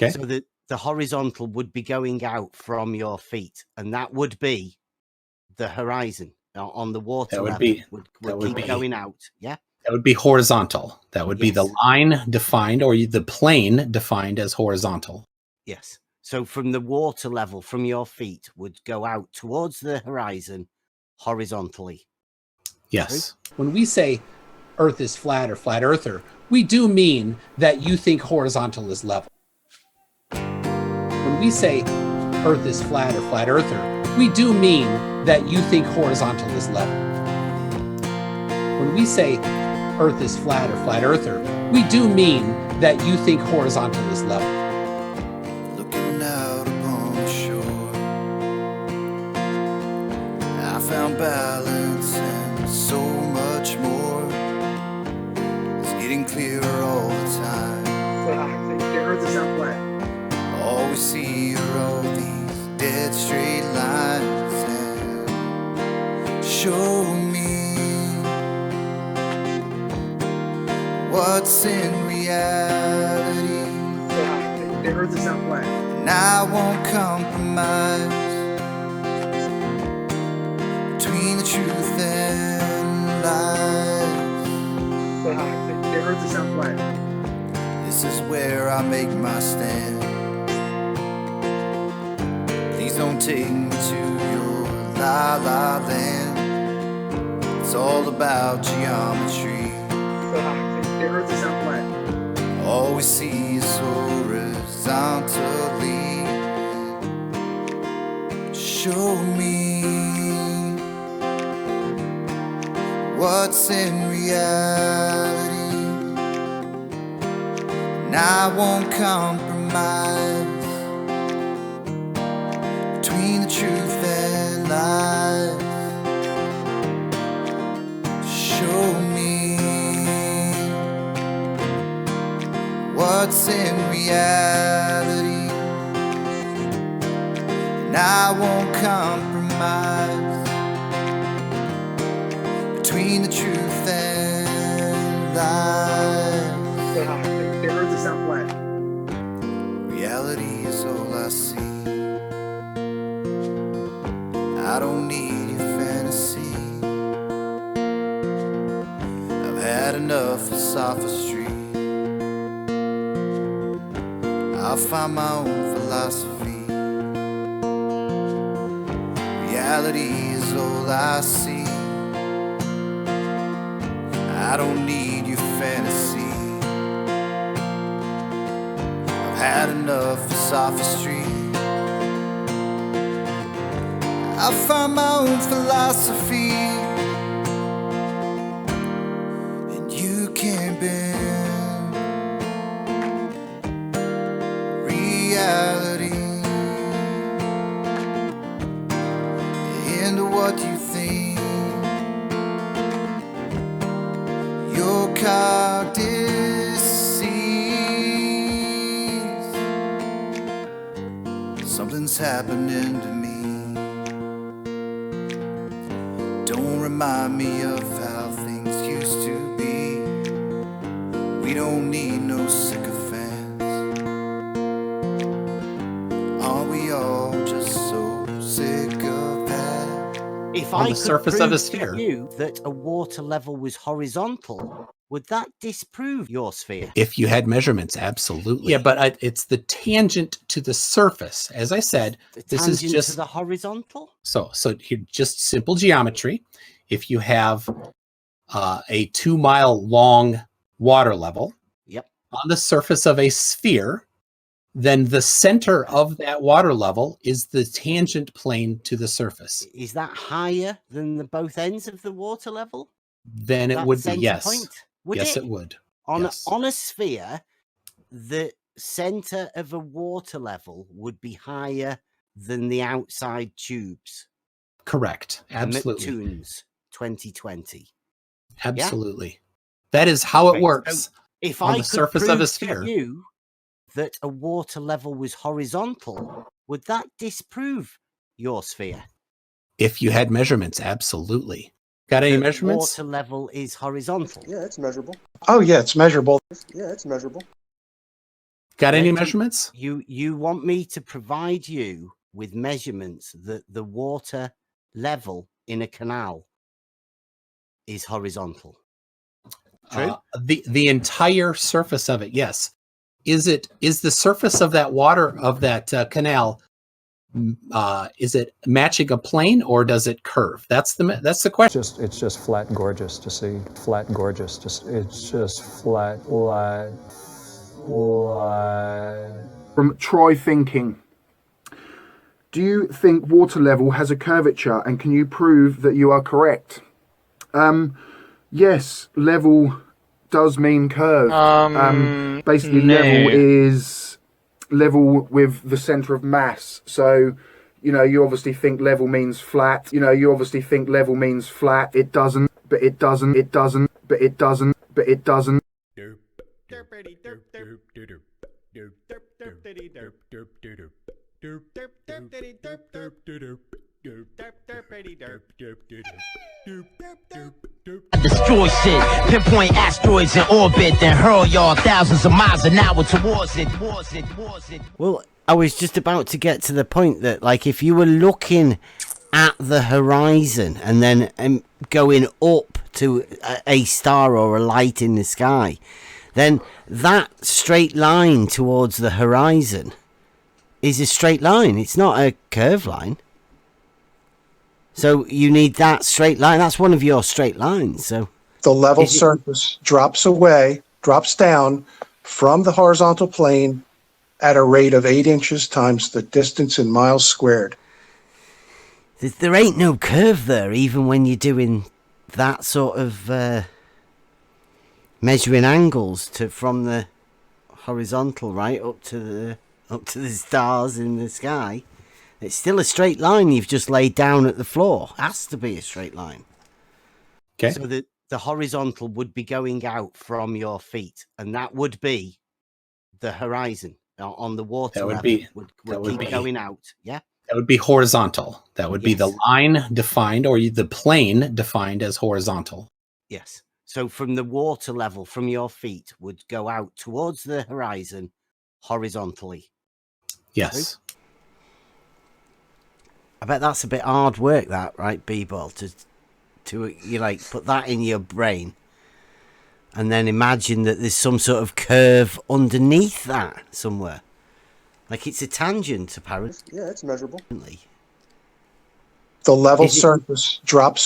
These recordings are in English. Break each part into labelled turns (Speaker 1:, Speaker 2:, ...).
Speaker 1: Okay.
Speaker 2: So that the horizontal would be going out from your feet, and that would be the horizon on the water
Speaker 1: That would
Speaker 2: level.
Speaker 1: be-
Speaker 2: would
Speaker 1: that would
Speaker 2: keep
Speaker 1: be-
Speaker 2: going out. Yeah.
Speaker 1: That would be horizontal. That would be the
Speaker 2: Yes.
Speaker 1: line defined, or the plane defined as horizontal.
Speaker 2: Yes. So from the water level, from your feet, would go out towards the horizon horizontally.
Speaker 1: Yes.
Speaker 3: When we say Earth is flat or flat earther, we do mean that you think horizontal is level. When we say Earth is flat or flat earther, we do mean that you think horizontal is level. When we say Earth is flat or flat earther, we do mean that you think horizontal is level.
Speaker 4: Looking out upon the shore, I found balance and so much more. It's getting clearer all the time.
Speaker 3: The Earth is not flat.
Speaker 4: All we see are all these dead straight lines, and show me what's in reality.
Speaker 3: The Earth is not flat.
Speaker 4: And I won't compromise between the truth and lies.
Speaker 3: The Earth is not flat.
Speaker 4: This is where I make my stand. Please don't take me to your la la land. It's all about geometry.
Speaker 3: The Earth is not flat.
Speaker 4: All we see is horizontally. Show me what's in reality, and I won't compromise between the truth and lies. Show me what's in reality, and I won't compromise between the truth and lies.
Speaker 3: The Earth is not flat.
Speaker 4: Reality is all I see. I don't need your fantasy. I've had enough of sophistry. I'll find my own philosophy. Reality is all I see. I don't need your fantasy. I've had enough of sophistry. I'll find my own philosophy, and you can't bend reality into what you think your cog sees. Something's happening to me. Don't remind me of how things used to be. We don't need no sycophants. Aren't we all just so sick of that?
Speaker 2: If
Speaker 1: On
Speaker 2: I
Speaker 1: the
Speaker 2: could
Speaker 1: surface of
Speaker 2: prove
Speaker 1: a
Speaker 2: to
Speaker 1: sphere.
Speaker 2: you that a water level was horizontal, would that disprove your sphere?
Speaker 1: If you had measurements, absolutely. Yeah, but it's the tangent to the surface. As I said,
Speaker 2: The
Speaker 1: this is
Speaker 2: tangent
Speaker 1: just
Speaker 2: to the horizontal?
Speaker 1: so here, just simple geometry. If you have a 2 mile long water level
Speaker 2: Yep.
Speaker 1: on the surface of a sphere, then the center of that water level is the tangent plane to the surface.
Speaker 2: Is that higher than the both ends of the water level?
Speaker 1: Then it
Speaker 2: That
Speaker 1: would be,
Speaker 2: center
Speaker 1: yes.
Speaker 2: point? Would
Speaker 1: Yes,
Speaker 2: it?
Speaker 1: it would.
Speaker 2: On,
Speaker 1: Yes.
Speaker 2: on a sphere, the center of a water level would be higher than the outside tubes.
Speaker 1: Correct. Absolutely.
Speaker 2: Toon's 2020.
Speaker 1: Absolutely. That is how
Speaker 2: Okay,
Speaker 1: it works.
Speaker 2: so if
Speaker 1: on
Speaker 2: I
Speaker 1: the
Speaker 2: could
Speaker 1: surface
Speaker 2: prove
Speaker 1: of a
Speaker 2: to
Speaker 1: sphere.
Speaker 2: you that a water level was horizontal, would that disprove your sphere?
Speaker 1: If you had measurements, absolutely. Got any
Speaker 2: That
Speaker 1: measurements?
Speaker 2: water level is horizontal.
Speaker 5: Yeah, it's measurable.
Speaker 6: Oh, yeah, it's measurable.
Speaker 5: Yeah, it's measurable.
Speaker 1: Got any measurements?
Speaker 2: You want me to provide you with measurements that the water level in a canal is horizontal. True.
Speaker 1: The entire surface of it, yes. Is the surface of that water of that canal? Is it matching a plane or does it curve? That's the question.
Speaker 5: It's just flat and gorgeous to see. Flat and gorgeous. It's just flat.
Speaker 6: From Try Thinking. Do you think water level has a curvature, and can you prove that you are correct? Yes, level does mean curve. Basically,
Speaker 7: no.
Speaker 6: level is level with the center of mass. So, you obviously think level means flat. You obviously think level means flat. It doesn't, but it doesn't, it doesn't, but it doesn't, but it doesn't.
Speaker 8: Destroy shit, pinpoint asteroids in orbit, then hurl y'all thousands of miles an hour towards it.
Speaker 2: Well, I was just about to get to the point that, like, if you were looking at the horizon and then going up to a star or a light in the sky, then that straight line towards the horizon is a straight line. It's not a curved line. So you need that straight line. That's one of your straight lines. So
Speaker 9: the level surface drops down from the horizontal plane at a rate of 8 inches times the distance in miles squared.
Speaker 2: There ain't no curve there, even when you're doing that sort of measuring angles from the horizontal right up to the stars in the sky. It's still a straight line you've just laid down at the floor. Has to be a straight line.
Speaker 1: Okay.
Speaker 2: So the horizontal would be going out from your feet, and that would be the horizon on the water.
Speaker 1: That would
Speaker 2: level.
Speaker 1: be
Speaker 2: keep going out. Yeah.
Speaker 1: That would be horizontal. That would be the line defined, or the plane defined as horizontal.
Speaker 2: Yes. So from the water level, from your feet, would go out towards the horizon horizontally.
Speaker 1: Yes.
Speaker 2: I bet that's a bit hard work, that, right, Bball, to you like put that in your brain and then imagine that there's some sort of curve underneath that somewhere. Like it's a tangent, apparently.
Speaker 9: Yeah, it's measurable. The level surface drops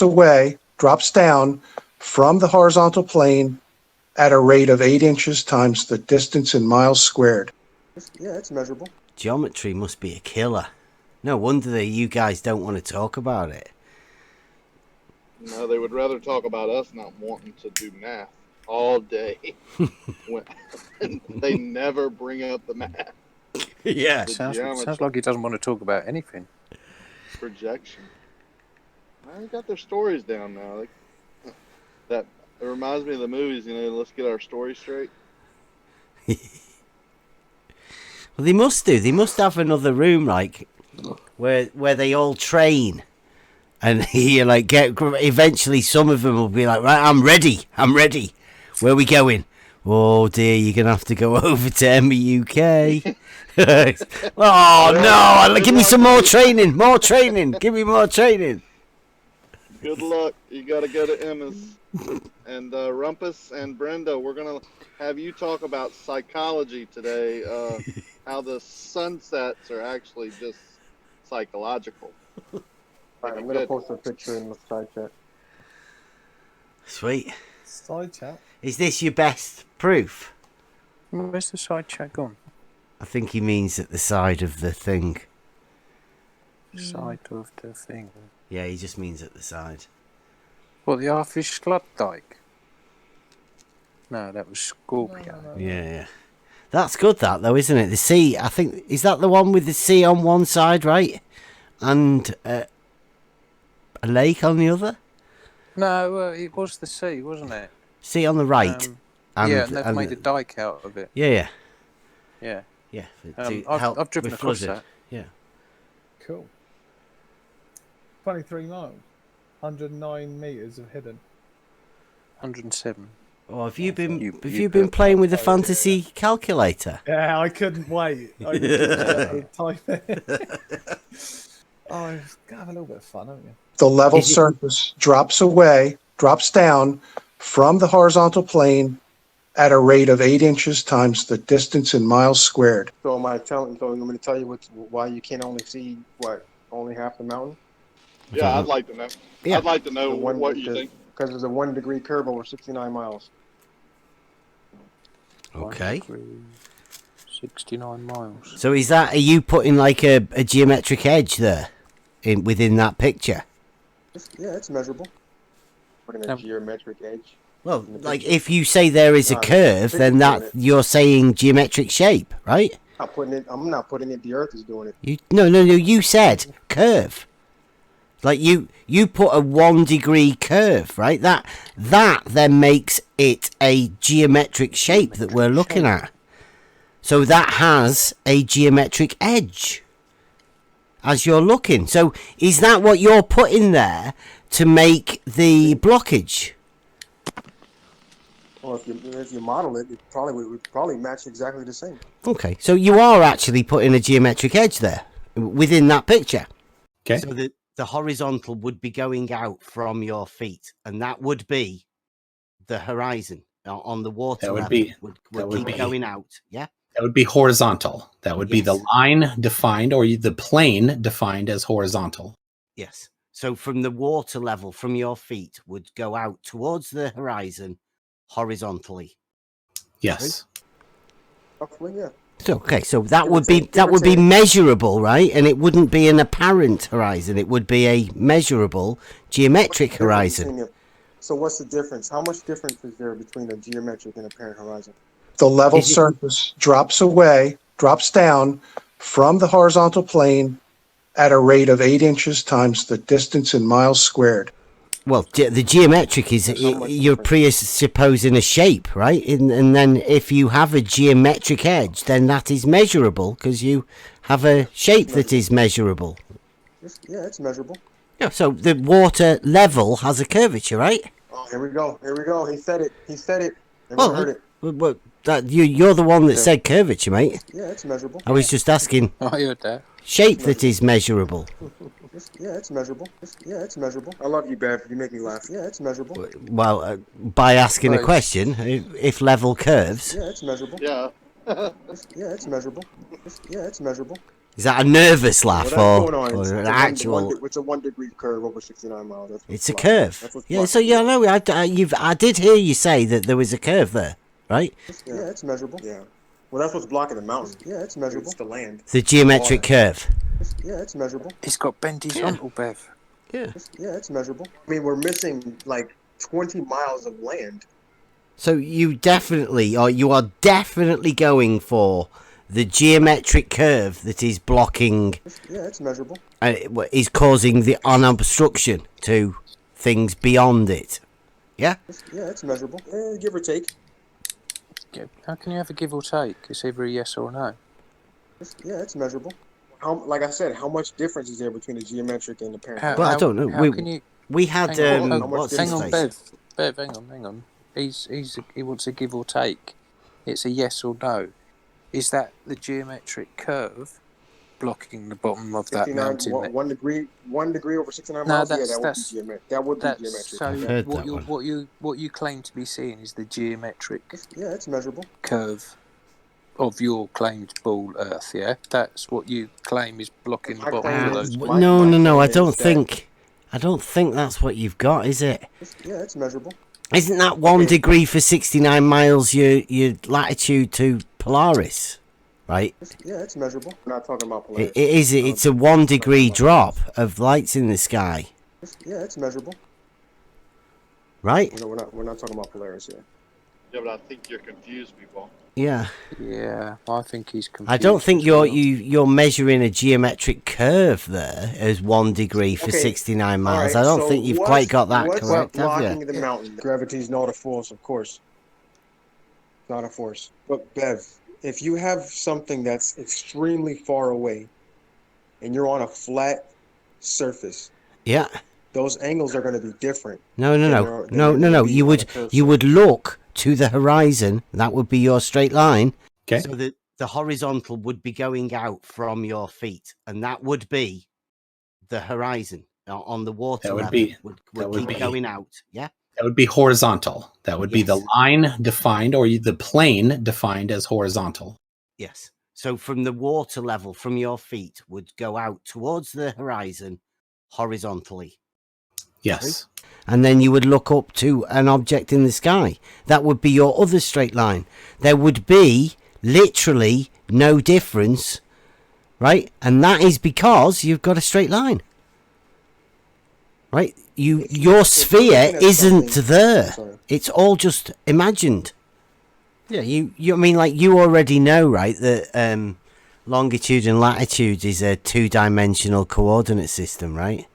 Speaker 9: down from the horizontal plane at a rate of 8 inches times the distance in miles squared. Yeah, it's measurable.
Speaker 2: Geometry must be a killer. No wonder that you guys don't want to talk about it.
Speaker 7: No, they would rather talk about us not wanting to do math all day. They never bring up the math.
Speaker 2: Yeah.
Speaker 10: Sounds like he doesn't want to talk about anything.
Speaker 7: Projection. They got their stories down now. It reminds me of the movies, let's get our story straight.
Speaker 2: Well, they must do. They must have another room, like, where they all train, and you like eventually some of them will be like, right, I'm ready, where are we going? Oh dear, you're gonna have to go over to MEUK. Oh no, give me some more training, give me more training.
Speaker 7: Good luck. You gotta go to Emma's. And Rumpus and Brenda, we're gonna have you talk about psychology today, how the sunsets are actually just psychological.
Speaker 9: Right, I'm going to post a picture in the side chat.
Speaker 2: Sweet.
Speaker 11: Side chat?
Speaker 2: Is this your best proof?
Speaker 10: Where's the side chat gone?
Speaker 2: I think he means at the side of the thing.
Speaker 10: Side of the thing.
Speaker 2: Yeah, he just means at the side.
Speaker 10: What, the Arfish Slotdike? No, that was Scorpio.
Speaker 2: Yeah. That's good, that, though, isn't it? The sea, I think, is that the one with the sea on one side, right? And a lake on the other?
Speaker 10: No, it was the sea, wasn't it?
Speaker 2: Sea on the right.
Speaker 10: And they've made a dike out of it.
Speaker 2: Yeah.
Speaker 10: I've driven across that.
Speaker 2: Yeah.
Speaker 11: Cool. 23 miles. 109 metres of hidden.
Speaker 10: 107.
Speaker 2: Oh, have you been playing with the fantasy calculator?
Speaker 11: Yeah, I couldn't wait. I couldn't type it. Oh, you've got to have a little bit of fun, haven't you?
Speaker 9: The level surface drops down from the horizontal plane at a rate of 8 inches times the distance in miles squared.
Speaker 12: So am I telling? So you want me to tell you why you can't only see only half the mountain?
Speaker 7: Yeah, I'd like to know.
Speaker 2: Yeah.
Speaker 7: I'd like to know what you think.
Speaker 12: Because there's a 1 degree curve over 69 miles.
Speaker 2: Okay.
Speaker 10: 69 miles.
Speaker 2: So are you putting like a geometric edge there within that picture?
Speaker 12: Yeah, it's measurable. Putting a geometric edge.
Speaker 2: Well, like if you say there is a curve, then you're saying geometric shape, right?
Speaker 12: I'm not putting it. The Earth is doing it.
Speaker 2: No. You said curve. Like you put a 1 degree curve, right? That then makes it a geometric shape that we're looking at. So that has a geometric edge as you're looking. So is that what you're putting there to make the blockage?
Speaker 12: Well, if you model it, it would probably match exactly the same.
Speaker 2: Okay, so you are actually putting a geometric edge there within that picture.
Speaker 1: Okay.
Speaker 2: So the horizontal would be going out from your feet, and that would be the horizon on the water.
Speaker 1: That would
Speaker 2: level would keep going out. Yeah.
Speaker 1: That would be horizontal. That would be the line defined, or the plane defined as horizontal.
Speaker 2: Yes. So from the water level, from your feet, would go out towards the horizon horizontally.
Speaker 1: Yes.
Speaker 12: Roughly, yeah.
Speaker 2: So that would be measurable, right? And it wouldn't be an apparent horizon. It would be a measurable geometric horizon.
Speaker 12: So what's the difference? How much difference is there between a geometric and apparent horizon?
Speaker 9: The level surface drops down from the horizontal plane at a rate of 8 inches times the distance in miles squared.
Speaker 2: Well, the geometric is you're presupposing a shape, right? And then if you have a geometric edge, then that is measurable because you have a shape that is measurable.
Speaker 12: Yeah, it's measurable.
Speaker 2: Yeah, so the water level has a curvature, right?
Speaker 12: Oh, here we go. He said it. Everyone heard it.
Speaker 2: Well, you're the one that said curvature, mate.
Speaker 12: Yeah, it's measurable.
Speaker 2: I was just asking.
Speaker 10: I heard that.
Speaker 2: Shape that is measurable.
Speaker 12: Yeah, it's measurable. Yeah, it's measurable. I love you, Bev. You make me laugh. Yeah, it's measurable.
Speaker 2: Well, by asking a question, if level curves.
Speaker 12: Yeah, it's measurable.
Speaker 7: Yeah.
Speaker 12: Yeah, it's measurable. Yeah, it's measurable.
Speaker 2: Is that a nervous laugh or an actual?
Speaker 12: It's a 1 degree curve over 69 miles.
Speaker 2: It's a curve. Yeah, so yeah, no, I did hear you say that there was a curve there, right?
Speaker 12: Yeah, it's measurable. Yeah. Well, that's what's blocking the mountain. Yeah, it's measurable. It's the land.
Speaker 2: The geometric curve.
Speaker 12: Yeah, it's measurable.
Speaker 10: It's got bendy horizontal, Bev.
Speaker 2: Yeah.
Speaker 12: Yeah, it's measurable. I mean, we're missing like 20 miles of land.
Speaker 2: So you are definitely going for the geometric curve that is blocking.
Speaker 12: Yeah, it's measurable.
Speaker 2: Is causing the unobstruction to things beyond it. Yeah.
Speaker 12: Yeah, it's measurable. Give or take.
Speaker 10: How can you have a give or take? It's either a yes or a no.
Speaker 12: Yeah, it's measurable. Like I said, how much difference is there between the geometric and the apparent?
Speaker 2: Well, I don't know. We had
Speaker 10: hang on, Bev, hang on. He wants a give or take. It's a yes or no. Is that the geometric curve blocking the bottom of that mountain?
Speaker 12: 1 degree over 69 miles. Yeah, that would be geometric.
Speaker 10: So what you claim to be seeing is the geometric.
Speaker 12: Yeah, it's measurable.
Speaker 10: Curve of your claimed ball Earth. Yeah, that's what you claim is blocking the bottom of those.
Speaker 2: No. I don't think that's what you've got, is it?
Speaker 12: Yeah, it's measurable.
Speaker 2: Isn't that 1 degree for 69 miles your latitude to Polaris? Right?
Speaker 12: Yeah, it's measurable. We're not talking about Polaris.
Speaker 2: It's a 1 degree drop of lights in the sky.
Speaker 12: Yeah, it's measurable.
Speaker 2: Right?
Speaker 12: No, we're not talking about Polaris here.
Speaker 7: Yeah, but I think you're confused, people.
Speaker 2: Yeah.
Speaker 10: Yeah, I think he's confused.
Speaker 2: I don't think you're measuring a geometric curve there as 1 degree for 69 miles. Right, I don't think you've quite got that correct, have you?
Speaker 12: Blocking the mountain? Gravity's not a force, of course. Not a force. But Bev, if you have something that's extremely far away and you're on a flat surface,
Speaker 2: yeah,
Speaker 12: those angles are going to be different.
Speaker 2: No. You would look to the horizon, that would be your straight line.
Speaker 1: Okay.
Speaker 2: So that the horizontal would be going out from your feet, and that would be the horizon on the water
Speaker 1: That would
Speaker 2: level.
Speaker 1: be-
Speaker 2: would
Speaker 1: that would
Speaker 2: keep
Speaker 1: be-
Speaker 2: going out. Yeah.
Speaker 1: That would be horizontal. That would be the
Speaker 2: Yes.
Speaker 1: line defined, or the plane defined as horizontal.
Speaker 2: Yes. So from the water level, from your feet, would go out towards the horizon horizontally.
Speaker 1: Yes.
Speaker 2: And then you would look up to an object in the sky. That would be your other straight line. There would be literally no difference, right? And that is because you've got a straight line, right? Your sphere isn't there. It's all just imagined. Yeah, you I mean, like, you already know, right, that longitude and latitude is a two-dimensional coordinate system, right?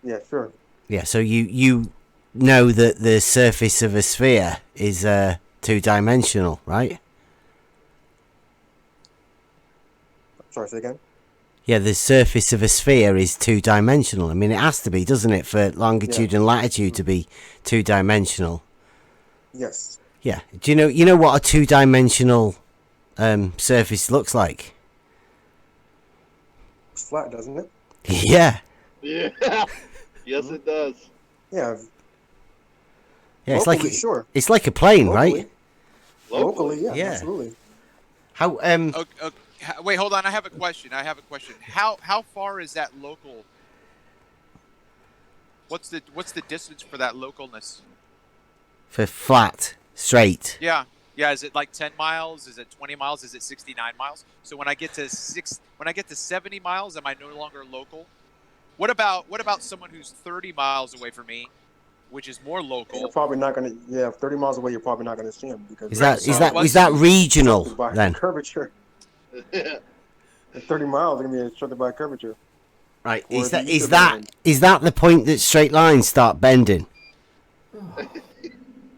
Speaker 12: Yeah, sure.
Speaker 2: Yeah, so you know that the surface of a sphere is two-dimensional, right?
Speaker 12: Sorry, say again?
Speaker 2: Yeah, the surface of a sphere is two-dimensional. I mean, it has to be, doesn't it, for longitude and latitude to be two-dimensional?
Speaker 12: Yes.
Speaker 2: Yeah. Do you know what a two-dimensional surface looks like?
Speaker 12: It's flat, doesn't it?
Speaker 2: Yeah.
Speaker 7: Yeah. Yes, it does.
Speaker 12: Yeah.
Speaker 2: Yeah, it's
Speaker 12: Locally,
Speaker 2: like
Speaker 12: sure.
Speaker 2: it's like a plane,
Speaker 12: Locally.
Speaker 2: right?
Speaker 12: Locally, yeah,
Speaker 2: Yeah.
Speaker 12: absolutely.
Speaker 2: How
Speaker 13: Wait, hold on. I have a question. How far is that local? What's the distance for that localness?
Speaker 2: for flat, straight.
Speaker 13: Yeah. Is it like 10 miles? Is it 20 miles? Is it 69 miles? So when I get to 70 miles, am I no longer local? What about someone who's 30 miles away from me, which is more local?
Speaker 12: You're probably not gonna. Yeah, 30 miles away, you're probably not gonna see him because
Speaker 2: Is that regional
Speaker 12: by
Speaker 2: then?
Speaker 12: curvature. At 30 miles, they're gonna be instructed by curvature.
Speaker 2: Right.
Speaker 12: Or
Speaker 2: Is
Speaker 12: the
Speaker 2: that
Speaker 12: east of
Speaker 2: that the point that straight lines start bending?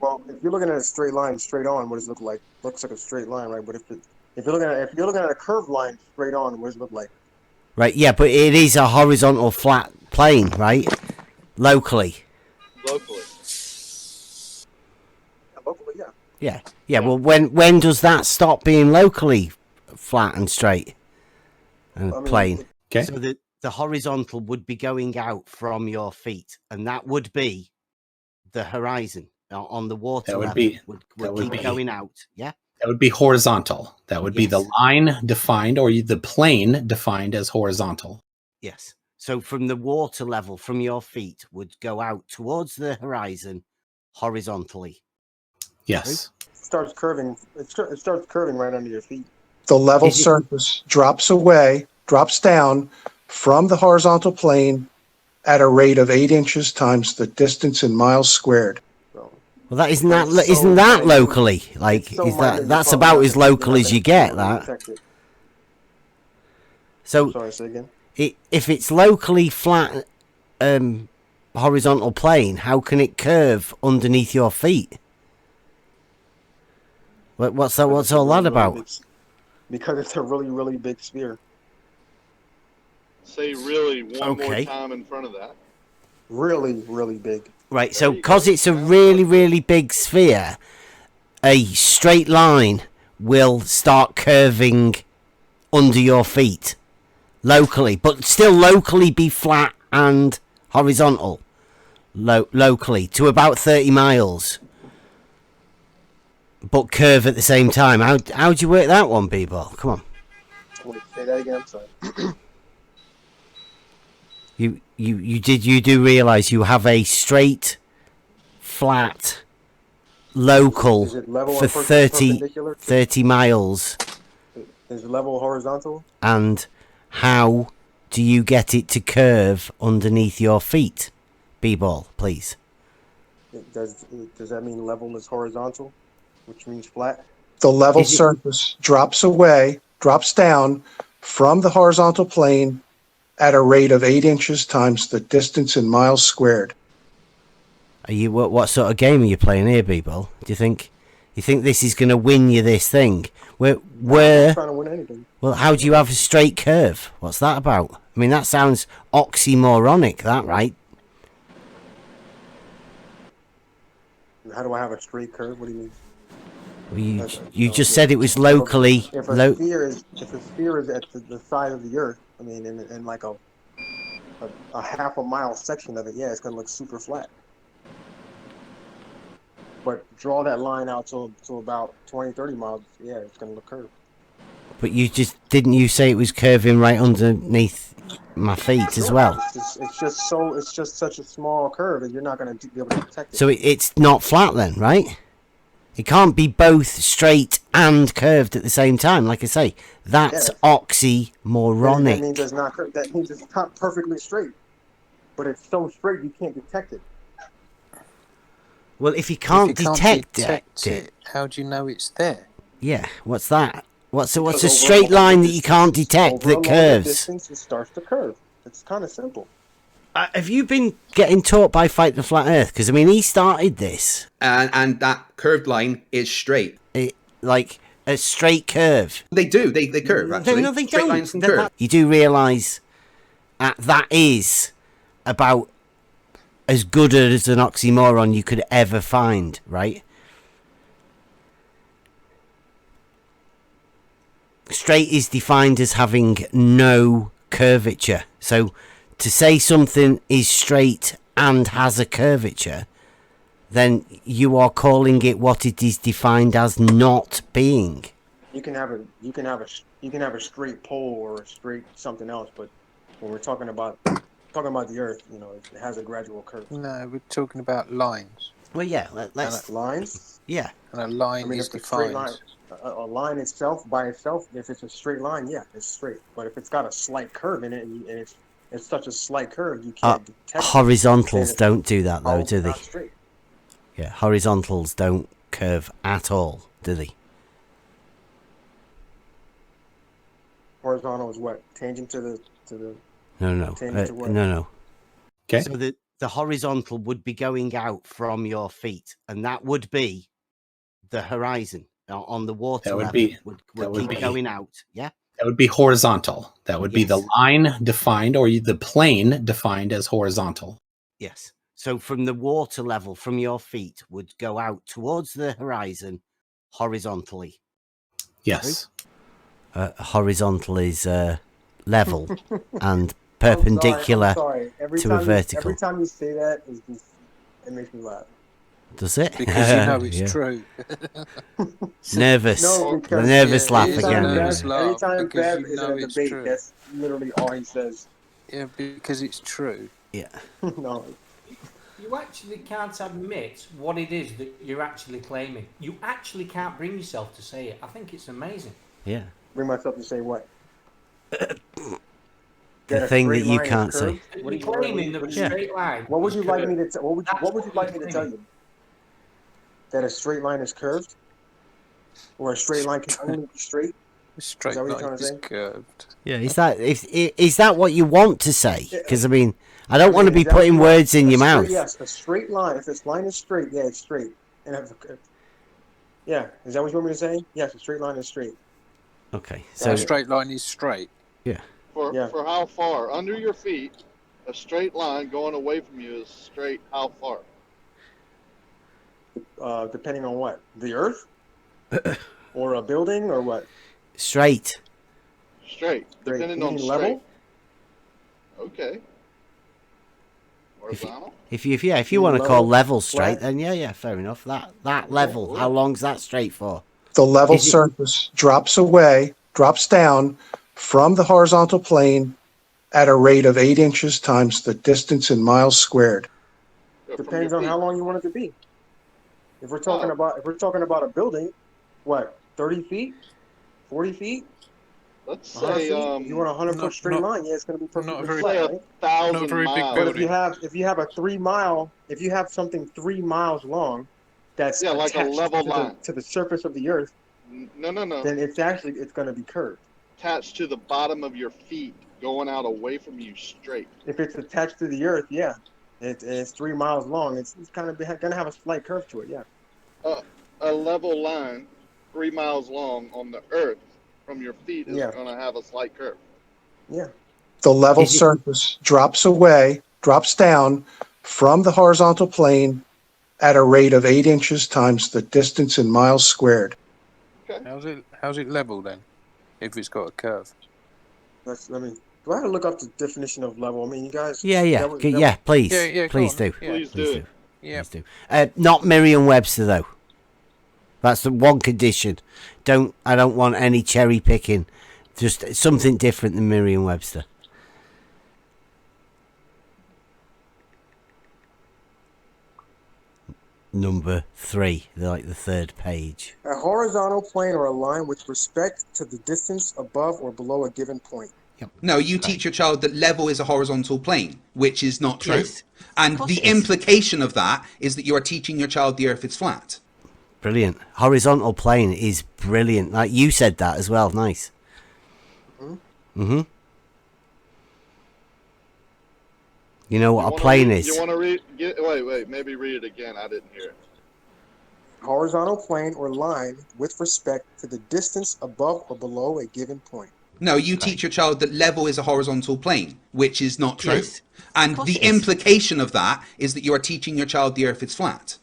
Speaker 12: Well, if you're looking at a straight line, straight on, what does it look like? Looks like a straight line, right? But if you're looking at a curved line straight on, what does it look like?
Speaker 2: Right. Yeah, but it is a horizontal flat plane, right? Locally.
Speaker 7: Locally.
Speaker 12: Yeah, locally, yeah.
Speaker 2: Yeah. Yeah. Well, when does that stop being locally flat and straight and plane?
Speaker 1: Okay.
Speaker 2: So the horizontal would be going out from your feet, and that would be the horizon on the water.
Speaker 1: That would
Speaker 2: level.
Speaker 1: be-
Speaker 2: would
Speaker 1: that would
Speaker 2: keep
Speaker 1: be-
Speaker 2: going out. Yeah.
Speaker 1: That would be horizontal. That would be the line defined, or the plane defined as horizontal.
Speaker 2: Yes. So from the water level, from your feet, would go out towards the horizon horizontally.
Speaker 1: Yes.
Speaker 12: It starts curving. It starts curving right under your feet.
Speaker 9: The level surface drops away, drops down from the horizontal plane at a rate of 8 inches times the distance in miles squared.
Speaker 2: Well, that isn't that locally? Like, that's about as local as you get. That. So,
Speaker 12: Sorry, say again.
Speaker 2: If it's locally flat, horizontal plane, how can it curve underneath your feet? What's all that about?
Speaker 12: Because it's a really, really big sphere.
Speaker 7: Say really one more
Speaker 2: Okay.
Speaker 7: time in front of that.
Speaker 12: Really, really big.
Speaker 2: Right, so because it's a really, really big sphere, a straight line will start curving under your feet locally, but still locally be flat and horizontal locally to about 30 miles, but curve at the same time. How'd you work that one, Bball? Come on.
Speaker 12: Wait, say that again. I'm sorry.
Speaker 2: You do realise you have a straight, flat, local
Speaker 12: Is it level
Speaker 2: for
Speaker 12: or
Speaker 2: 30
Speaker 12: perpendicular?
Speaker 2: miles,
Speaker 12: Is level horizontal?
Speaker 2: and how do you get it to curve underneath your feet? Bball, please.
Speaker 12: Does that mean level is horizontal, which means flat?
Speaker 9: The level surface drops away, drops down from the horizontal plane at a rate of 8 inches times the distance in miles squared.
Speaker 2: Are you what sort of game are you playing here, Bball? Do you think this is going to win you this thing?
Speaker 12: I'm not trying to win anything.
Speaker 2: Well, how do you have a straight curve? What's that about? I mean, that sounds oxymoronic, that, right?
Speaker 12: How do I have a straight curve? What do you mean?
Speaker 2: Well, you just said it was locally.
Speaker 12: If a sphere is at the side of the Earth, I mean, in like a half a mile section of it, yeah, it's gonna look super flat. But draw that line out to about 20, 30 miles, yeah, it's gonna look curved.
Speaker 2: But didn't you say it was curving right underneath my feet as well?
Speaker 12: It's just such a small curve that you're not gonna be able to detect it.
Speaker 2: So it's not flat then, right? It can't be both straight and curved at the same time. Like I say, that's oxymoronic.
Speaker 12: That means it's not curved. That means it's not perfectly straight. But it's so straight you can't detect it.
Speaker 2: Well, if you can't detect it,
Speaker 10: how do you know it's there?
Speaker 2: Yeah, what's that? What's a straight line that you can't detect that curves?
Speaker 12: Distance, it starts to curve. It's kind of simple.
Speaker 2: Have you been getting taught by Fight the Flat Earth? Because I mean, he started this,
Speaker 14: and that curved line is straight.
Speaker 2: Like a straight curve.
Speaker 14: They do. They curve. Actually,
Speaker 2: no, they
Speaker 14: straight
Speaker 2: don't.
Speaker 14: lines can curve.
Speaker 2: You do realise that is about as good as an oxymoron you could ever find, right? Straight is defined as having no curvature. So to say something is straight and has a curvature, then you are calling it what it is defined as not being.
Speaker 12: You can have a straight pole or a straight something else, but when we're talking about the Earth, you know, it has a gradual curve.
Speaker 10: No, we're talking about lines.
Speaker 2: Well, yeah, let's
Speaker 12: lines.
Speaker 2: Yeah,
Speaker 10: and a line is defined.
Speaker 12: A line itself, by itself, if it's a straight line, yeah, it's straight. But if it's got a slight curve in it, and it's such a slight curve, you can't detect
Speaker 2: horizontals don't do that though, do they?
Speaker 12: Not straight.
Speaker 2: Yeah, horizontals don't curve at all, do they?
Speaker 12: Horizontal is what? Tangent to the
Speaker 2: No.
Speaker 12: tangent to what?
Speaker 2: No.
Speaker 1: Okay.
Speaker 2: So the horizontal would be going out from your feet, and that would be the horizon on the water.
Speaker 1: That would
Speaker 2: level.
Speaker 1: be
Speaker 2: would keep going out. Yeah.
Speaker 1: That would be horizontal. That would be the line defined, or the plane defined as horizontal.
Speaker 2: Yes. So from the water level, from your feet, would go out towards the horizon horizontally.
Speaker 1: Yes.
Speaker 12: horizontal
Speaker 2: is level and perpendicular
Speaker 12: I'm sorry.
Speaker 2: to a vertical.
Speaker 12: Every time you say that, it makes me laugh.
Speaker 2: Does it?
Speaker 10: Because you know it's true.
Speaker 2: Nervous.
Speaker 12: No,
Speaker 2: the nervous laugh again.
Speaker 12: Every time Bev is in a debate, that's literally all he says.
Speaker 10: Yeah, because it's true.
Speaker 2: Yeah.
Speaker 12: No.
Speaker 15: You actually can't admit what it is that you're actually claiming. You actually can't bring yourself to say it. I think it's amazing.
Speaker 2: Yeah.
Speaker 12: Bring myself to say what?
Speaker 2: The thing that you can't say.
Speaker 15: What are you claiming? The straight line.
Speaker 12: What would you like me to? What would you like me to tell you? That a straight line is curved, or a straight line can only be straight.
Speaker 10: A straight line is curved.
Speaker 2: Yeah, is that what you want to say? Because I mean, I don't want to be putting words in your mouth.
Speaker 12: Yes, a straight line. If this line is straight, yeah, it's straight. And yeah, is that what you want me to say? Yes, a straight line is straight.
Speaker 2: Okay,
Speaker 10: so a straight line is straight.
Speaker 2: Yeah.
Speaker 7: For how far? Under your feet, a straight line going away from you is straight how far?
Speaker 12: Depending on what? The Earth? Or a building, or what?
Speaker 2: Straight.
Speaker 7: Straight. Depending on
Speaker 12: level?
Speaker 7: Okay. Horizontal?
Speaker 2: If you want to call level straight, then yeah, fair enough. That level, how long's that straight for?
Speaker 9: The level surface drops down from the horizontal plane at a rate of 8 inches times the distance in miles squared.
Speaker 12: Depends on how long you want it to be. If we're talking about a building, what, 30 feet, 40 feet?
Speaker 7: Let's say
Speaker 12: you want a 100-foot straight line, yeah, it's going to be perfectly flat, right?
Speaker 7: 1,000 miles.
Speaker 12: But if you have a 3 mile, if you have something 3 miles long, that's
Speaker 7: like a level line
Speaker 12: to the surface of the Earth.
Speaker 7: No.
Speaker 12: Then it's going to be curved.
Speaker 7: Attached to the bottom of your feet, going out away from you straight.
Speaker 12: If it's attached to the Earth, yeah, it's 3 miles long. It's kind of going to have a slight curve to it, yeah.
Speaker 7: A level line, 3 miles long on the Earth from your feet is going to have a slight curve.
Speaker 12: Yeah.
Speaker 9: The level surface drops down from the horizontal plane at a rate of 8 inches times the distance in miles squared.
Speaker 10: How's it level then? If it's got a curve.
Speaker 12: Let me. Do I have to look up the definition of level? I mean, you guys.
Speaker 2: Yeah, please. Please do.
Speaker 10: Please
Speaker 2: do.
Speaker 10: Yeah.
Speaker 2: Please do. Not Merriam-Webster though. That's the one condition. I don't want any cherry picking. Just something different than Merriam-Webster. Number 3, like the third page.
Speaker 12: A horizontal plane or a line with respect to the distance above or below a given point.
Speaker 14: No, you teach your child that level is a horizontal plane, which is not true.
Speaker 2: Yes.
Speaker 14: And the implication of that is that you are teaching your child the earth is flat.
Speaker 2: Brilliant. Horizontal plane is brilliant. Like you said that as well. Nice. Mm-hmm. You know what a plane is?
Speaker 7: You want to read? Wait. Maybe read it again. I didn't hear it.
Speaker 12: Horizontal plane or line with respect to the distance above or below a given point.
Speaker 14: No, you teach your child that level is a horizontal plane, which is not true.
Speaker 2: Yes.
Speaker 14: And the implication of that is that you are teaching your child the earth is flat.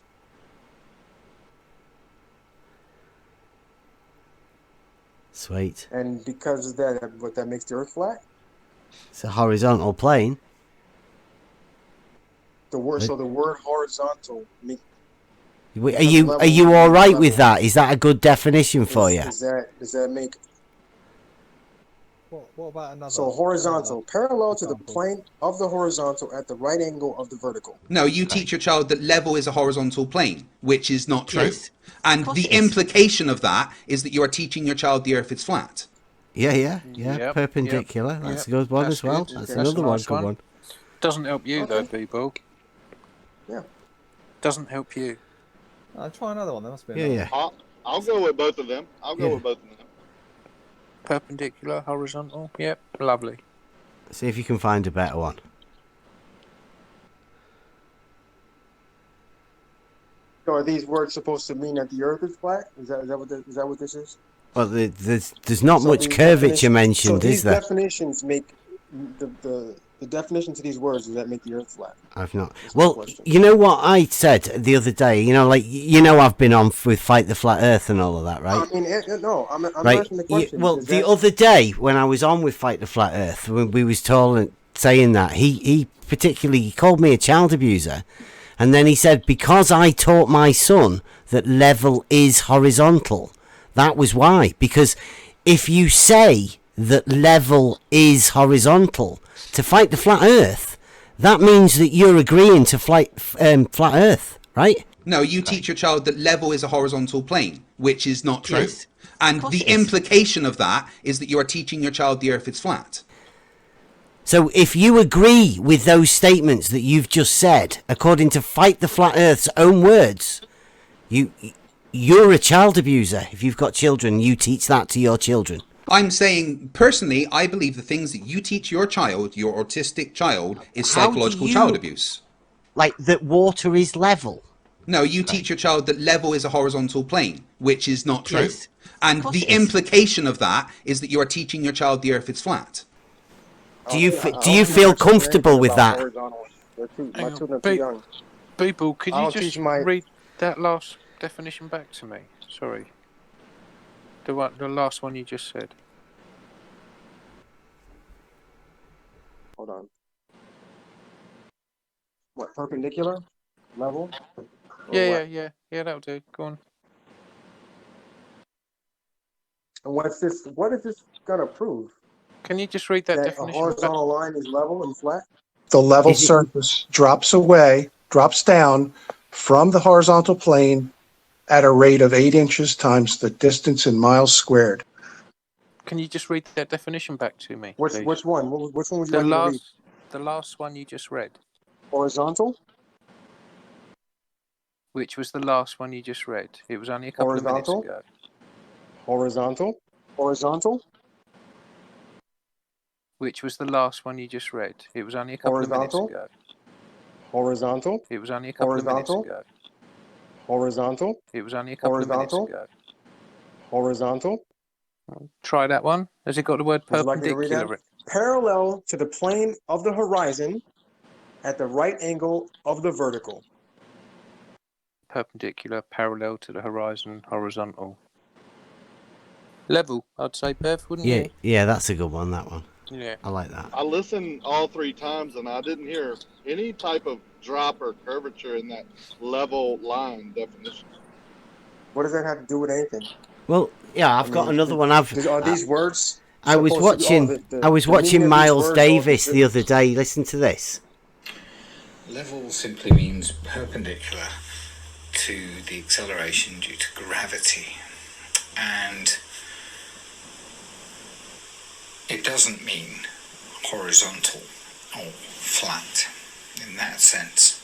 Speaker 2: Sweet.
Speaker 12: And because of that, what that makes the earth flat?
Speaker 2: It's a horizontal plane.
Speaker 12: So the word horizontal.
Speaker 2: Are you all right with that? Is that a good definition for you?
Speaker 12: Does that make?
Speaker 11: What about another?
Speaker 12: So horizontal, parallel to the plane of the horizontal at the right angle of the vertical.
Speaker 14: No, you teach your child that level is a horizontal plane, which is not true.
Speaker 2: Yes.
Speaker 14: And the implication of that is that you are teaching your child the earth is flat.
Speaker 2: Yeah.
Speaker 10: Yep,
Speaker 2: Perpendicular.
Speaker 10: yep,
Speaker 2: That's a good one as well.
Speaker 10: good.
Speaker 2: That's
Speaker 10: That's
Speaker 2: another
Speaker 10: a nice
Speaker 2: good one.
Speaker 10: Doesn't help you though, people.
Speaker 12: Yeah.
Speaker 10: Doesn't help you.
Speaker 11: I'll try another one. There must be
Speaker 2: Yeah.
Speaker 7: I'll go with both of them. I'll go with both of them.
Speaker 10: Perpendicular, horizontal. Yep, lovely.
Speaker 2: See if you can find a better one.
Speaker 12: So are these words supposed to mean that the earth is flat? Is that what this is?
Speaker 2: Well, there's not
Speaker 12: So
Speaker 2: much
Speaker 12: these
Speaker 2: curvature
Speaker 12: definitions-
Speaker 2: mentioned,
Speaker 12: so
Speaker 2: is
Speaker 12: these
Speaker 2: there?
Speaker 12: definitions make the definition to these words, does that make the earth flat?
Speaker 2: I've not. Well, you know what I said the other day? I've been on with Fight the Flat Earth and all of that, right?
Speaker 12: I mean, no, I'm
Speaker 2: Right.
Speaker 12: asking the question.
Speaker 2: Well,
Speaker 12: Is
Speaker 2: the
Speaker 12: that-
Speaker 2: other day when I was on with Fight the Flat Earth, when we was saying that, he particularly called me a child abuser. And then he said, because I taught my son that level is horizontal, that was why. Because if you say that level is horizontal to Fight the Flat Earth, that means that you're agreeing to flat Earth, right?
Speaker 14: No, you teach your child that level is a horizontal plane, which is not true.
Speaker 2: Yes.
Speaker 14: And the implication of that is that you are teaching your child the earth is flat.
Speaker 2: So if you agree with those statements that you've just said, according to Fight the Flat Earth's own words, you're a child abuser. If you've got children, you teach that to your children.
Speaker 14: I'm saying, personally, I believe the things that you teach your child, your autistic child, is
Speaker 2: How do
Speaker 14: psychological
Speaker 2: you-
Speaker 14: child abuse.
Speaker 2: Like that water is level.
Speaker 14: No, you teach your child that level is a horizontal plane, which is not true.
Speaker 2: Yes.
Speaker 14: And the implication of that is that you are teaching your child the earth is flat.
Speaker 2: Do you feel comfortable with that?
Speaker 12: My children are too young.
Speaker 10: People, could
Speaker 12: I'll
Speaker 10: you just
Speaker 12: teach my-
Speaker 10: read that last definition back to me? Sorry. The last one you just said.
Speaker 12: Hold on. What, perpendicular? Level? Or
Speaker 10: Yeah, that'll do. Go on.
Speaker 12: And what is this gonna prove?
Speaker 10: Can you just read that
Speaker 12: That a
Speaker 10: definition?
Speaker 12: horizontal line is level and flat?
Speaker 9: The level
Speaker 2: Is it-
Speaker 9: surface drops down from the horizontal plane at a rate of 8 inches times the distance in miles squared.
Speaker 10: Can you just read that definition back to me?
Speaker 12: Which
Speaker 10: please?
Speaker 12: one? Which one would you
Speaker 10: The
Speaker 12: like me to read?
Speaker 10: the last one you just read.
Speaker 12: Horizontal?
Speaker 10: Which was the last one you just read? It was only a couple of minutes
Speaker 12: Horizontal?
Speaker 10: ago.
Speaker 12: Horizontal? Horizontal?
Speaker 10: Which was the last one you just read? It was only a couple of minutes
Speaker 12: Horizontal?
Speaker 10: ago.
Speaker 12: Horizontal?
Speaker 10: It was only a couple of minutes
Speaker 12: Horizontal?
Speaker 10: ago.
Speaker 12: Horizontal?
Speaker 10: It was only a couple of minutes
Speaker 12: Horizontal?
Speaker 10: ago.
Speaker 12: Horizontal?
Speaker 10: Try that one. Has it got the word
Speaker 12: Would you like me to read
Speaker 10: perpendicular?
Speaker 12: that? Parallel to the plane of the horizon at the right angle of the vertical.
Speaker 10: perpendicular, parallel to the horizon, horizontal. Level, I'd say, Bev, wouldn't
Speaker 2: Yeah,
Speaker 10: you?
Speaker 2: yeah, that's a good one. That one.
Speaker 10: Yeah.
Speaker 2: I like that.
Speaker 7: I listened all 3 times and I didn't hear any type of drop or curvature in that level line definition.
Speaker 12: What does that have to do with anything?
Speaker 2: Well, yeah, I've got another one.
Speaker 12: Are these words?
Speaker 2: I was
Speaker 12: supposed to be-
Speaker 2: watching.
Speaker 12: the
Speaker 2: I was
Speaker 12: meaning
Speaker 2: watching
Speaker 12: of these
Speaker 2: Miles
Speaker 12: words
Speaker 2: Davis the other day. Listen to this.
Speaker 16: Level simply means perpendicular to the acceleration due to gravity, and it doesn't mean horizontal or flat in that sense.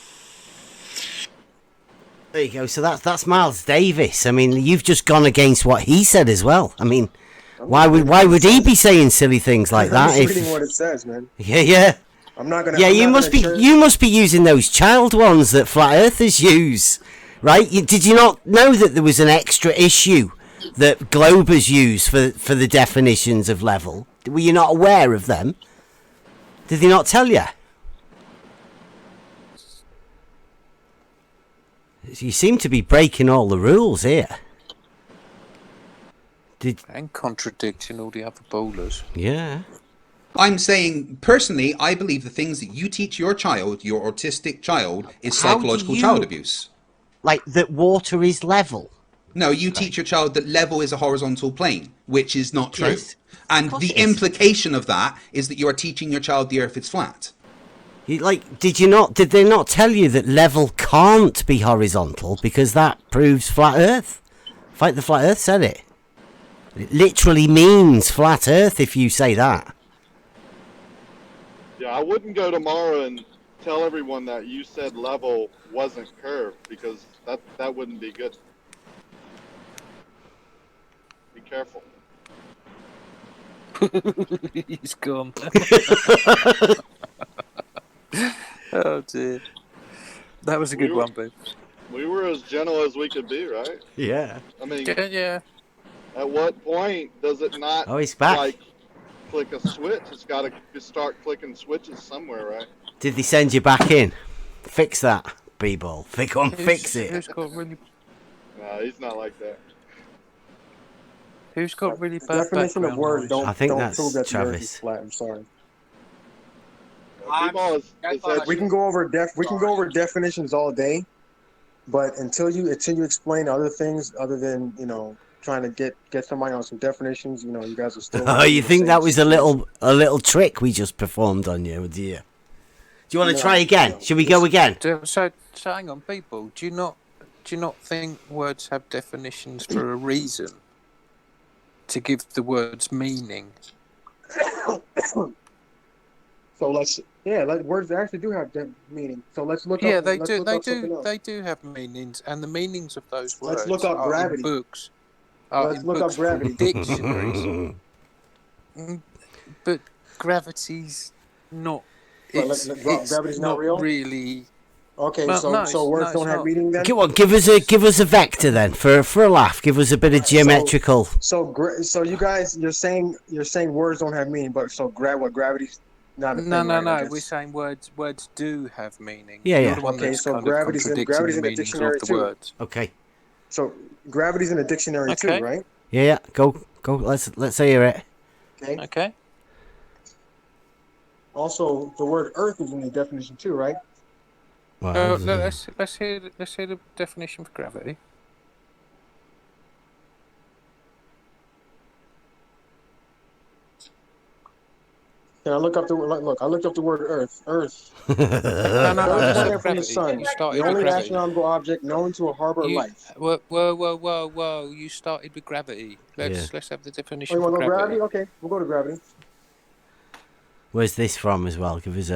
Speaker 2: There you go. So that's Miles Davis. I mean, you've just gone against what he said as well. I mean, why would he be saying silly things like
Speaker 12: I'm
Speaker 2: that?
Speaker 12: just reading what it says, man.
Speaker 2: Yeah.
Speaker 12: I'm not gonna.
Speaker 2: Yeah,
Speaker 12: I'm
Speaker 2: you
Speaker 12: not
Speaker 2: must be
Speaker 12: gonna
Speaker 2: you must be using those child ones that flat earthers use, right? Did you not know that there was an extra issue that globers use for the definitions of level? Were you not aware of them? Did they not tell you? You seem to be breaking all the rules here.
Speaker 10: And contradicting all the other bowlers.
Speaker 2: Yeah.
Speaker 14: I'm saying, personally, I believe the things that you teach your child, your autistic child, is
Speaker 2: How do
Speaker 14: psychological
Speaker 2: you-
Speaker 14: child abuse.
Speaker 2: Like that water is level.
Speaker 14: No, you teach your child that level is a horizontal plane, which is not true.
Speaker 2: Yes,
Speaker 14: And
Speaker 2: course
Speaker 14: the
Speaker 2: it is.
Speaker 14: implication of that is that you are teaching your child the earth is flat.
Speaker 2: Did they not tell you that level can't be horizontal because that proves flat earth? The flat earth said it. It literally means flat earth if you say that.
Speaker 7: Yeah, I wouldn't go tomorrow and tell everyone that you said level wasn't curved, because that wouldn't be good. Be careful.
Speaker 10: He's gone. Oh dear. That was a good one, babe.
Speaker 7: We were as gentle as we could be, right?
Speaker 2: Yeah.
Speaker 7: I mean,
Speaker 10: yeah.
Speaker 7: At what point does it not
Speaker 2: Oh, he's back.
Speaker 7: like click a switch? It's got to start clicking switches somewhere, right?
Speaker 2: Did they send you back in? Fix that, Bball. Fix it.
Speaker 10: Who's got really?
Speaker 7: No, he's not like that.
Speaker 10: Who's got really
Speaker 12: The
Speaker 10: bad
Speaker 12: definition of
Speaker 10: background
Speaker 12: words
Speaker 10: noise?
Speaker 12: don't
Speaker 2: I think
Speaker 12: don't
Speaker 2: that's
Speaker 12: prove that the earth
Speaker 2: Travis.
Speaker 12: is flat. I'm sorry.
Speaker 7: Bball
Speaker 12: We can go over definitions all day, but until you explain other things other than trying to get somebody on some definitions, you guys are still.
Speaker 2: Oh, you think that was a little trick we just performed on you, do you? Do you want to try again? Should we go again?
Speaker 10: So hang on, people. Do you not think words have definitions for a reason? To give the words meaning.
Speaker 12: So words actually do have meaning. So let's look
Speaker 10: Yeah,
Speaker 12: up.
Speaker 10: they
Speaker 12: let's
Speaker 10: do.
Speaker 12: look
Speaker 10: They
Speaker 12: up something
Speaker 10: do.
Speaker 12: else.
Speaker 10: They do have meanings, and the meanings of those words
Speaker 12: Let's look up
Speaker 10: are
Speaker 12: gravity.
Speaker 10: in books.
Speaker 12: Let's look up gravity.
Speaker 10: Dictionaries. But gravity's not.
Speaker 12: Well, gravity's not real?
Speaker 10: Really.
Speaker 12: Okay,
Speaker 10: Well, no,
Speaker 12: so words
Speaker 10: it's
Speaker 12: don't have
Speaker 10: not.
Speaker 12: meaning then.
Speaker 2: Come on, give us a vector then for a laugh. Give us a bit of geometrical.
Speaker 12: So you guys, you're saying words don't have meaning, but gravity's not a thing.
Speaker 10: No.
Speaker 12: Right?
Speaker 10: We're saying words do have meaning.
Speaker 2: Yeah,
Speaker 10: You're
Speaker 2: yeah.
Speaker 10: the one
Speaker 12: Okay,
Speaker 10: that's
Speaker 12: so
Speaker 10: kind of
Speaker 12: gravity's in
Speaker 10: contradicting the
Speaker 12: the
Speaker 10: meanings
Speaker 12: dictionary
Speaker 10: of the
Speaker 12: too.
Speaker 10: words.
Speaker 2: Okay.
Speaker 12: So gravity's in the dictionary
Speaker 10: Okay.
Speaker 12: too, right?
Speaker 2: Yeah. Go. Let's hear it.
Speaker 12: Okay. Also, the word Earth is in the definition too, right?
Speaker 2: Well,
Speaker 10: Let's hear the definition for gravity.
Speaker 12: Can I look up the look? I looked up the word Earth. Earth.
Speaker 10: No,
Speaker 12: Earth
Speaker 10: no,
Speaker 12: is from the sun.
Speaker 10: You started
Speaker 12: The
Speaker 10: with
Speaker 12: only
Speaker 10: gravity.
Speaker 12: astronomical object known to harbor life.
Speaker 10: Whoa! You started with gravity. Let's have the
Speaker 12: Oh,
Speaker 10: definition
Speaker 12: you
Speaker 10: for
Speaker 12: want to go
Speaker 10: gravity.
Speaker 12: gravity? Okay, we'll go to gravity.
Speaker 2: Where's this from as well? Give us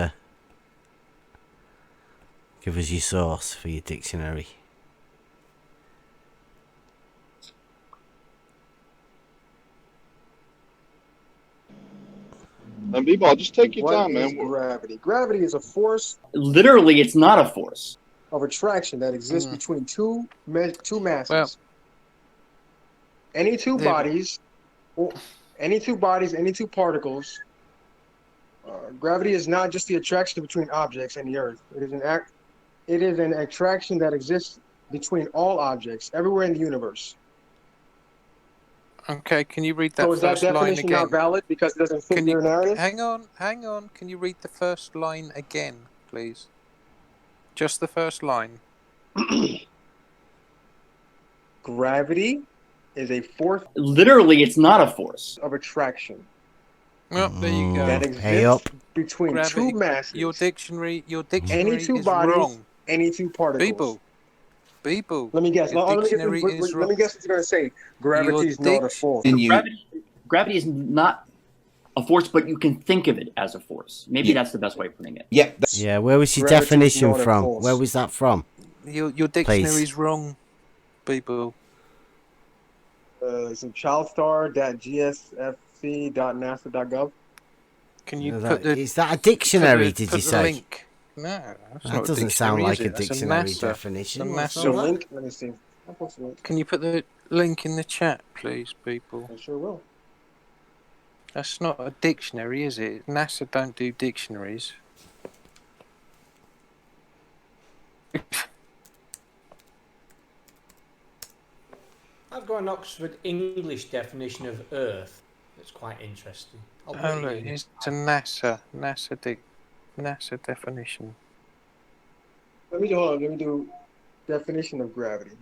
Speaker 2: your source for your dictionary.
Speaker 7: And Bball, just take your
Speaker 12: What
Speaker 7: time,
Speaker 12: is
Speaker 7: man.
Speaker 12: gravity? Gravity is a force
Speaker 17: Literally, it's not a force.
Speaker 12: of attraction that exists between two masses.
Speaker 10: Well,
Speaker 12: any two bodies, any two particles. Gravity is not just the attraction between objects and the Earth. It is an attraction that exists between all objects everywhere in the universe.
Speaker 10: Okay, can you read that
Speaker 12: So is that
Speaker 10: first line
Speaker 12: definition
Speaker 10: again?
Speaker 12: not valid because it doesn't fit
Speaker 10: Can
Speaker 12: your
Speaker 10: you
Speaker 12: narrative?
Speaker 10: hang on? Can you read the first line again, please? Just the first line.
Speaker 12: Gravity is a force.
Speaker 17: Literally, it's not a force.
Speaker 12: Of attraction.
Speaker 10: Well, there you go.
Speaker 12: That
Speaker 2: Pay
Speaker 12: exists
Speaker 2: up.
Speaker 12: between
Speaker 10: Gravity.
Speaker 12: two masses.
Speaker 10: Your dictionary
Speaker 12: Any two
Speaker 10: is
Speaker 12: bodies,
Speaker 10: wrong.
Speaker 12: any two particles.
Speaker 10: People.
Speaker 12: Let me guess.
Speaker 10: Your
Speaker 12: Let me
Speaker 10: dictionary is
Speaker 12: guess what you're going to say. Gravity is not a force.
Speaker 17: Gravity is not a force, but you can think of it as a force. Maybe that's the best way of putting it.
Speaker 2: Yeah, where was your
Speaker 12: Gravity is
Speaker 2: definition
Speaker 12: not a
Speaker 2: from?
Speaker 12: force.
Speaker 2: Where was that from?
Speaker 10: Your dictionary is wrong, people.
Speaker 12: It's in childstar.gsfc.nasa.gov.
Speaker 10: Can you
Speaker 2: Is
Speaker 10: put the?
Speaker 2: that a dictionary? Did
Speaker 10: put
Speaker 2: you
Speaker 10: the
Speaker 2: say?
Speaker 10: link? No, that's
Speaker 2: That
Speaker 10: not a
Speaker 2: doesn't sound
Speaker 10: dictionary,
Speaker 2: like
Speaker 10: is
Speaker 2: a
Speaker 10: it? That's
Speaker 2: dictionary
Speaker 10: NASA.
Speaker 2: definition.
Speaker 10: It's a
Speaker 2: What's
Speaker 10: NASA
Speaker 2: all that?
Speaker 12: Link. Let me see. I'll post the link.
Speaker 10: Can you put the link in the chat, please, people?
Speaker 12: I sure will.
Speaker 10: That's not a dictionary, is it? NASA don't do dictionaries.
Speaker 15: I've got an Oxford English definition of Earth that's quite interesting. I'll put
Speaker 10: Oh,
Speaker 15: it
Speaker 10: look,
Speaker 15: in.
Speaker 10: it's a NASA definition.
Speaker 12: Let me do definition of gravity.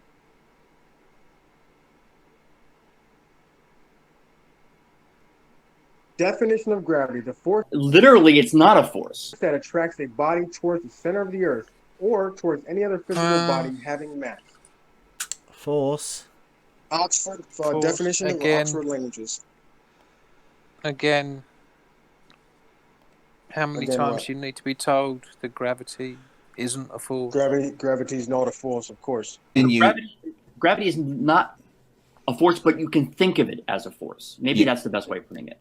Speaker 12: Definition of gravity: the force.
Speaker 17: Literally, it's not a force.
Speaker 12: That attracts a body towards the center of the earth or towards any other physical body having mass.
Speaker 2: Force.
Speaker 12: Oxford
Speaker 10: Force,
Speaker 12: definition
Speaker 10: again.
Speaker 12: of Oxford languages.
Speaker 10: Again, how many
Speaker 12: Again,
Speaker 10: times
Speaker 12: what?
Speaker 10: you need to be told that gravity isn't a force?
Speaker 12: Gravity is not a force, of course.
Speaker 17: Gravity is not a force, but you can think of it as a force. Maybe that's the best way of putting it.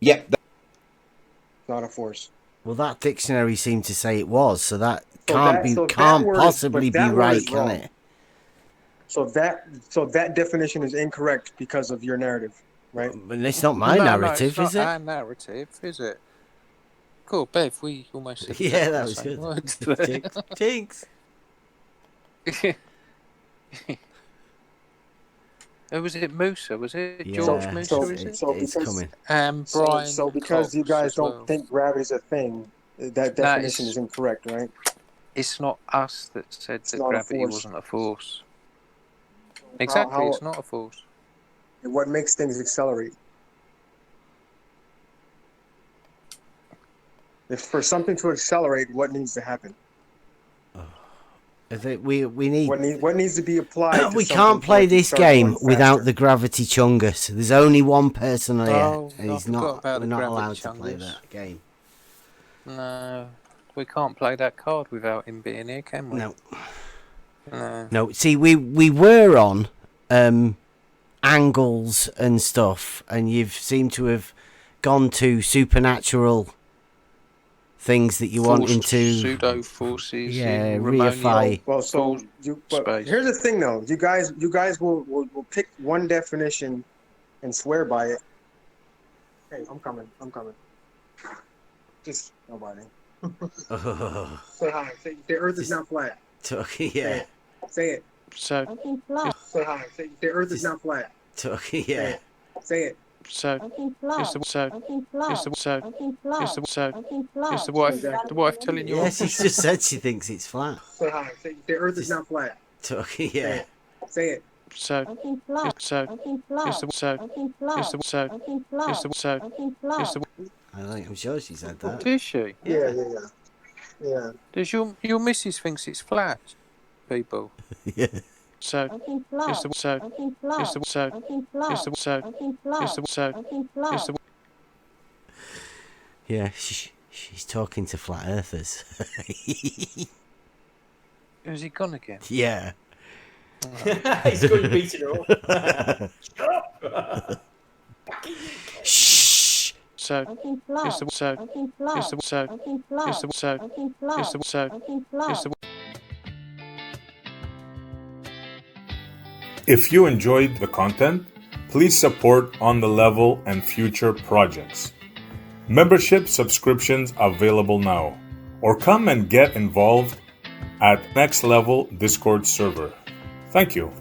Speaker 12: Not a force.
Speaker 2: Well, that dictionary seemed to say it was, so that
Speaker 12: So
Speaker 2: can't
Speaker 12: that- so that
Speaker 2: can't
Speaker 12: word is-
Speaker 2: possibly
Speaker 12: but that
Speaker 2: be
Speaker 12: word
Speaker 2: right,
Speaker 12: is
Speaker 2: can
Speaker 12: wrong.
Speaker 2: it?
Speaker 12: So that definition is incorrect because of your narrative, right?
Speaker 2: But it's not my
Speaker 10: No,
Speaker 2: narrative,
Speaker 10: it's not
Speaker 2: is it?
Speaker 10: our narrative, is it? Cool, Bev, we almost said
Speaker 2: Yeah,
Speaker 10: exactly
Speaker 2: that
Speaker 10: the
Speaker 2: was
Speaker 10: same
Speaker 2: good.
Speaker 10: words.
Speaker 2: Jinx.
Speaker 10: Was it Musa? Was it
Speaker 2: Yeah,
Speaker 10: George Musa? Is it?
Speaker 2: it's coming.
Speaker 10: Brian.
Speaker 12: So because you
Speaker 10: Cox
Speaker 12: guys
Speaker 10: as
Speaker 12: don't
Speaker 10: well.
Speaker 12: think gravity is a thing, that definition is incorrect, right?
Speaker 10: It's not us that said that
Speaker 12: not a
Speaker 10: gravity
Speaker 12: force.
Speaker 10: wasn't a force. Exactly, it's not a force.
Speaker 12: What makes things accelerate? If for something to accelerate, what needs to happen?
Speaker 2: I think we need.
Speaker 12: What needs to be applied? To
Speaker 2: We
Speaker 12: something
Speaker 2: can't
Speaker 12: for
Speaker 2: play
Speaker 12: it to
Speaker 2: this
Speaker 12: start
Speaker 2: game
Speaker 12: going
Speaker 2: without
Speaker 12: faster?
Speaker 2: the gravity chungus. There's only one person here,
Speaker 10: Oh,
Speaker 2: and
Speaker 10: I
Speaker 2: he's
Speaker 10: forgot
Speaker 2: not.
Speaker 10: about
Speaker 2: We're
Speaker 10: the
Speaker 2: not
Speaker 10: gravity
Speaker 2: allowed to play
Speaker 10: chungus.
Speaker 2: that game.
Speaker 10: No, we can't play that card without him being here, can we?
Speaker 2: No.
Speaker 10: No.
Speaker 2: No. See, we were on angles and stuff, and you've seemed to have gone to supernatural things that you want into
Speaker 10: pseudo forces.
Speaker 2: Yeah,
Speaker 10: in
Speaker 2: reify.
Speaker 12: Well, so
Speaker 10: space.
Speaker 12: here's the thing, though. You guys will pick one definition and swear by it. Hey, I'm coming. Just nobody. Say hi. Say the Earth is not flat.
Speaker 2: Yeah.
Speaker 12: Say it.
Speaker 10: So.
Speaker 12: Say hi. Say the Earth is not flat.
Speaker 2: Yeah.
Speaker 12: Say it.
Speaker 10: So, is the wife telling you?
Speaker 2: Yeah, she just said she thinks it's flat.
Speaker 12: Say hi. Say the Earth is not flat.
Speaker 2: Yeah.
Speaker 12: Say it.
Speaker 2: I'm sure she said that.
Speaker 10: Did she?
Speaker 12: Yeah.
Speaker 10: Does your missus thinks it's flat, people?
Speaker 2: Yeah.
Speaker 10: So,
Speaker 2: Yeah, she's talking to flat earthers.
Speaker 10: Has he gone again?
Speaker 2: Yeah.
Speaker 15: He's going beating her up.
Speaker 2: Shh.
Speaker 18: If you enjoyed the content, please support On the Level and future projects. Membership subscriptions available now, or come and get involved at Next Level Discord server. Thank you.